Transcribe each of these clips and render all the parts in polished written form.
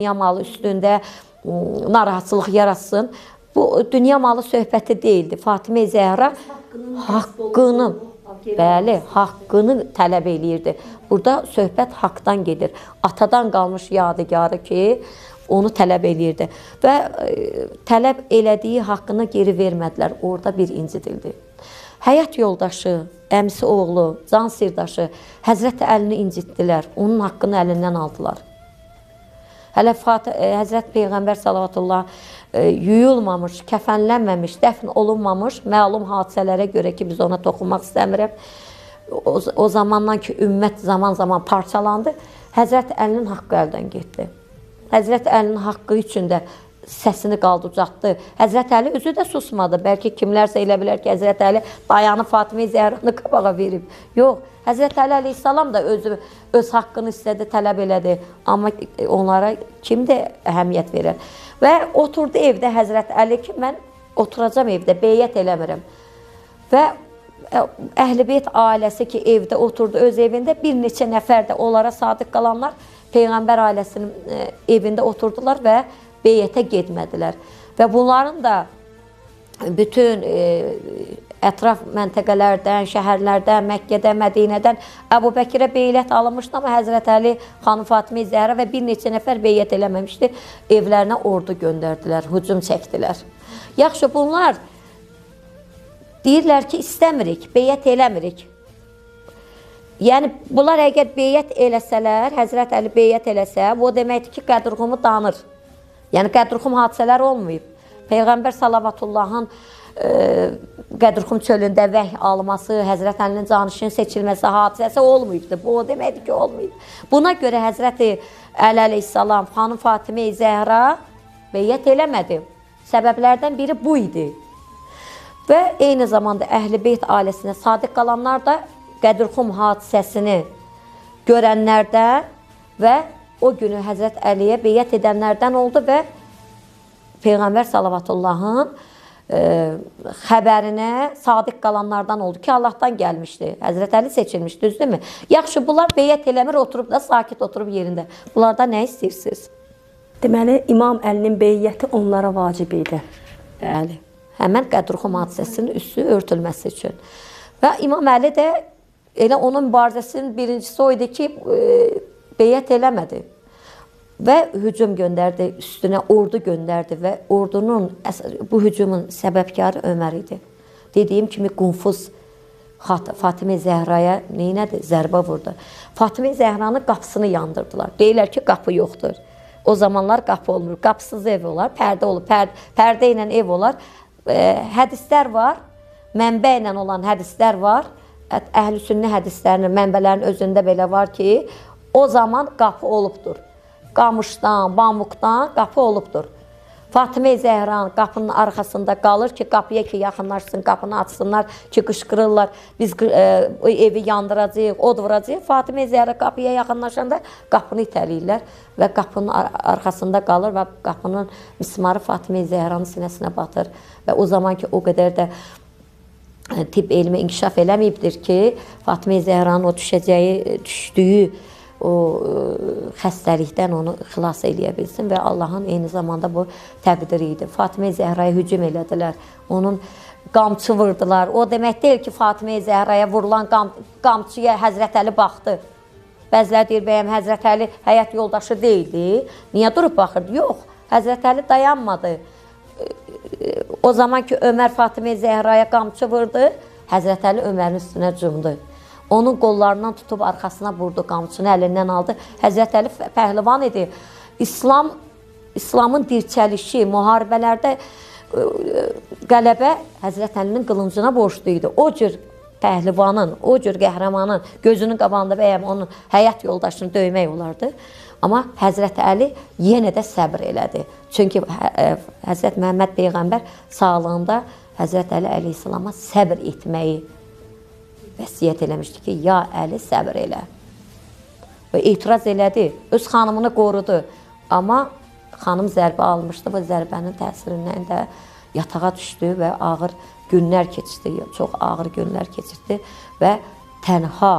Dünya malı üstündə narahatçılıq yaratsın. Bu dünya malı söhbəti deyildi. Fatimə Zəhra haqqını, bəli, haqqını tələb eləyirdi. Burada söhbət haqdan gedir. Atadan qalmış yadigarı ki, onu tələb eləyirdi. Və tələb elədiyi haqqını geri vermədilər. Orada bir incidildi. Həyat yoldaşı, əmsi oğlu, can sirdaşı Həzrət Əlini incitdilər. Onun haqqını əlindən aldılar. Hələ Həzrət Peyğəmbər salavatullah yuyulmamış, kəfənlənməmiş, dəfn olunmamış məlum hadisələrə görə ki, biz ona toxunmaq istəmirəm. O zamandan ki, ümmət zaman-zaman parçalandı, Həzrət Əlinin haqqı əldən getdi. Həzrət Əlinin haqqı üçün də səsini qaldıracaqdı. Həzrət Əli özü də susmadı. Bəlkə kimlərsə elə bilər ki, Həzrət Əli dayanıb Fatimə Zəhranı qabağa verib. Yox, Həzrət Əli əleyhissalam da öz haqqını istədi, tələb elədi. Amma onlara kim də əhəmiyyət verir? Və oturdu evdə Həzrət Əli ki, mən oturacam evdə, beyyət eləmirəm. Və Əhl-i-Beyt ailəsi ki, evdə oturdu, öz evində bir neçə nəfər də onlara sadiq qalanlar Peyğəmbər ailəsinin evində oturdular və beyyətə getmədilər. Və bunların da bütün ətraf məntəqələrdən, şəhərlərdən, Məkkədən, Mədinədən Əbu Bəkirə beyyət alınmışdı, amma Həzrət Əli, xanım Fatimə Zəhra və bir neçə nəfər beyyət eləməmişdi. Evlərinə ordu göndərdilər, hücum çəkdilər. Yaxşı, bunlar deyirlər ki, istəmirik, beyyət eləmirik. Yəni, bunlar əgər beyyət eləsələr, Həzrət Əli beyyət eləsə, bu deməkdir ki, Qədrxumu danır. Yəni, Qədrxum hadisələr olmayıb. Peyğəmbər salavatullahın Qədrxum çölündə vəhy alması, Həzrət Əlinin canişinin seçilməsi hadisəsi olmayıbdır. Bu, o deməkdir ki, olmayıb. Buna görə Həzrət Əli əleyhissalam, xanım Fatimə Zəhra beyyət eləmədi. Səbəblərdən biri bu idi. Və eyni zamanda Əhl-i-Beyt ailəsinə sadiq qalanlar da Qədrxum hadisəsini görənlərdən və o günü Həzrət Əliyə beyyət edənlərdən oldu və Peyğəmbər salavatullahın xəbərinə sadiq qalanlardan oldu ki, Allahdan gəlmişdi. Həzrət Əli seçilmişdi, düzdürmü? Yaxşı, bunlar beyyət eləmir, oturub da sakit oturub yerində. Bunlarda nə istəyirsiniz? Deməli, İmam Əlinin beyyəti onlara vacib idi. Bəli. Həmən Qədrxum hadisəsinin üstü örtülməsi üçün. Və İmam Əli də elə onun mübarizəsinin birincisi o idi ki, beyyət eləmədi və hücum göndərdi, üstünə ordu göndərdi və ordunun, bu hücumun səbəbkarı Ömər idi. Dediyim kimi Qunfuz Fatimə Zəhraya neynədir? Zərbə vurdu. Fatimə Zəhranın qapısını yandırdılar. Deyirlər ki, qapı yoxdur. O zamanlar qapı olmur, qapısız ev olar, pərdə olur, pərdə ilə ev olar. Hədislər var, mənbə ilə olan hədislər var. Əhl-i sünnə hədislərinin, mənbələrin özündə belə var ki, o zaman qapı olubdur. Qamışdan, bambuqdan qapı olubdur. Fatimə Zəhran qapının arxasında qalır ki, qapıya ki, yaxınlaşsın, qapını açsınlar ki, qışqırırlar, biz evi yandıracağıq, od vuracağıq. Fatimə Zəhra qapıya yaxınlaşanda qapını itələyirlər və qapının arxasında qalır və qapının mismarı Fatimə Zəhranın sinəsinə batır. Və o zaman ki, o qədər də tibb elmi inkişaf eləməyibdir ki, Fatimə Zəhranın o düşdüyü o xəstəlikdən onu xilas eləyə bilsin və Allahın eyni zamanda bu təqdiri idi. Fatimə Zəhraya hücum elədilər, onun qamçı vurdular. O demək deyil ki, Fatimə Zəhraya vurulan qamçıya Həzrət Əli baxdı. Bəzilər deyir, bəyəm Həzrət Əli həyat yoldaşı deyildi, niyə durub baxırdı? Yox, Həzrət Əli dayanmadı. O zaman ki, Ömər Fatimə Zəhraya qamçı vurdu, Həzrət Əli Ömərin üstünə cumdu. Onun qollarından tutub arxasına vurdu, qamçını əlindən aldı. Həzrət Əli pəhlivan idi. İslamın dirçəlişi, müharibələrdə qələbə Həzrət Əlinin qılıncına borçlu idi. O cür pəhlivanın, o cür qəhrəmanın gözünün qabağında bəyəm onun həyat yoldaşını döymək olardı. Amma Həzrət Əli yenə də səbr elədi. Çünki Həzrət Məhəmməd Peyğəmbər sağlığında Həzrət Əli əleyhissalama səbr etməyi vəsiyyət eləmişdi ki, ya Əli səbr elə. Və etiraz elədi, öz xanımını qorudu. Amma xanım zərbə almışdı və zərbənin təsirindən də yatağa düşdü və ağır günlər keçirdi, çox ağır günlər keçirdi və tənha,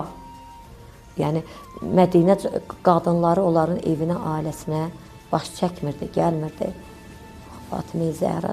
yəni Mədinə qadınları onların evinə, ailəsinə baş çəkmirdi, gəlmirdi. Fatimə Zəhra